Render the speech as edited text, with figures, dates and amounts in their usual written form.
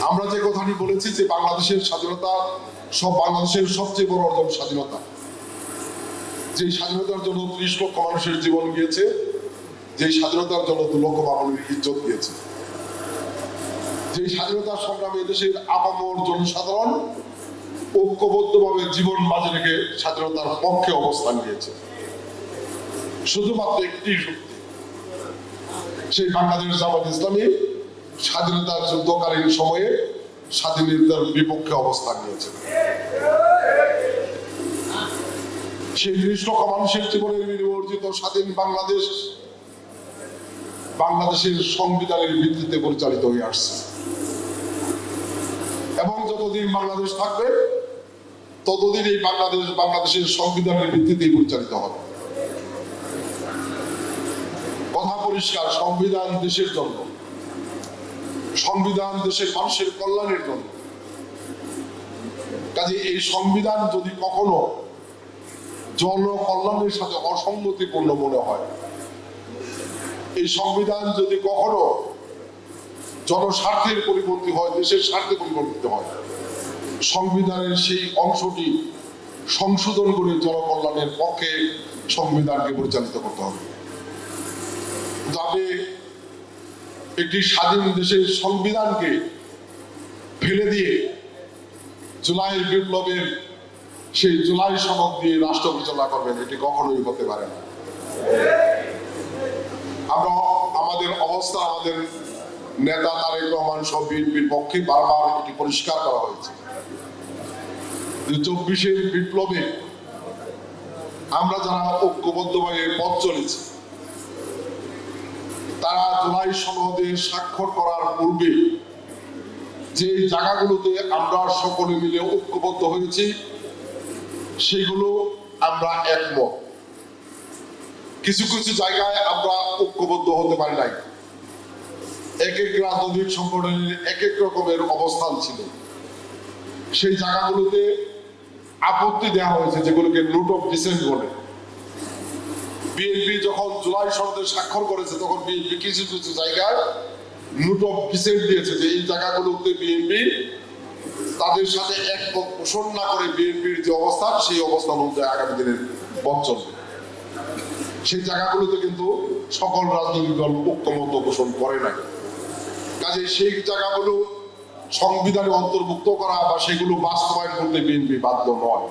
আমরা যে কথাটি বলেছি যে বাংলাদেশের স্বাধীনতা বাংলাদেশের সবচেয়ে বড় অর্জন স্বাধীনতা, যে স্বাধীনতার জন্য ৩০ লক্ষ মানুষের জীবন গিয়েছে, যে স্বাধীনতার জন্য ২ লক্ষ মানুষের ইজ্জত গিয়েছে, যে স্বাধীনতার সংগ্রামে দেশের আপামর জনসাধারণ ঐক্যবদ্ধভাবে জীবন মাঝে রেখে স্বাধীনতার পক্ষে অবস্থান নিয়েছে। শুধুমাত্র একটি শক্তি, সেই বাংলাদেশ জামাত ইসলামী স্বাধীনতার যুদ্ধকালীন সময়ে স্বাধীনতার বিপক্ষে অবস্থান নিয়েছে। সেই ৩০ লক্ষ মানুষের জীবনের বিনিময়ে অর্জিত স্বাধীন বাংলাদেশ বাংলাদেশের সংবিধানের ভিত্তিতে পরিচালিত হয়ে আসছে এবং যতদিন বাংলাদেশ থাকবে ততদিন এই বাংলাদেশের সংবিধানের ভিত্তিতে পরিচালিত হবে। কথা পরিষ্কার, সংবিধান দেশের জন্য, সংবিধান দেশের মানুষের কল্যাণের জন্য। কাজে এই সংবিধান যদি কখনো জনকল্যাণের সাথে অসঙ্গতিপূর্ণ মনে হয়, এই সংবিধান যদি কখনো জনস্বার্থের পরিপন্থী হয়, দেশের স্বার্থে পরিবর্তিত হয়, সংবিধানের সেই অংশটি সংশোধন করে জনকল্যাণের পক্ষে সংবিধানকে পরিচালিত করতে হবে। যাতে একটি স্বাধীন দেশের সংবিধানকে ফেলে দিয়ে জুলাইয়ের বিপ্লবের সেই জুলাই সনদ দিয়ে রাষ্ট্র পরিচালনা করবেন, এটি কখনোই হতে পারে না। আমরা আমাদের অবস্থা, আমাদের নেতা তারেক রহমান সহ বিএনপির পক্ষে বারবার এটি পরিষ্কার করা হয়েছে যে ২৪-এর বিপ্লবে আমরা যারা ঐক্যবদ্ধভাবে পথ চলেছি, তারা জুলাই সনদে স্বাক্ষর করার পূর্বে যে জায়গাগুলোতে আমরা সকলে মিলে ঐক্যবদ্ধ হয়েছি সেগুলো আমরা একমত। কিছু কিছু জায়গায় আমরা ঐক্যবদ্ধ হতে পারি নাই, এক এক রাজনৈতিক সংগঠনের এক এক রকমের অবস্থান ছিল। সেই জায়গাগুলোতে আপত্তি দেওয়া হয়েছে, যেগুলোকে নোট অফ ডিসেন্ট বলে। বিএনপি যখন জুলাই সনদে স্বাক্ষর করেছে তখন বিএনপি কিছু কিছু জায়গায় নোট অফ ডিসেন্ট দিয়েছে, যে এই জায়গাগুলোতে বিএনপি তাদের সাথে একমত পোষণ না করে বিএনপির যে অবস্থান, সেই অবস্থান অনুযায়ী আগামী দিনের পথ চলবে। সেই জায়গাগুলোতে কিন্তু সকল রাজনৈতিক দল ঐক্যমত পোষণ করে নাই। কাজে সেই জায়গাগুলো সংবিধানে অন্তর্ভুক্ত করা বা সেগুলো বাস্তবায়ন করতে বিএনপি বাধ্য নয়।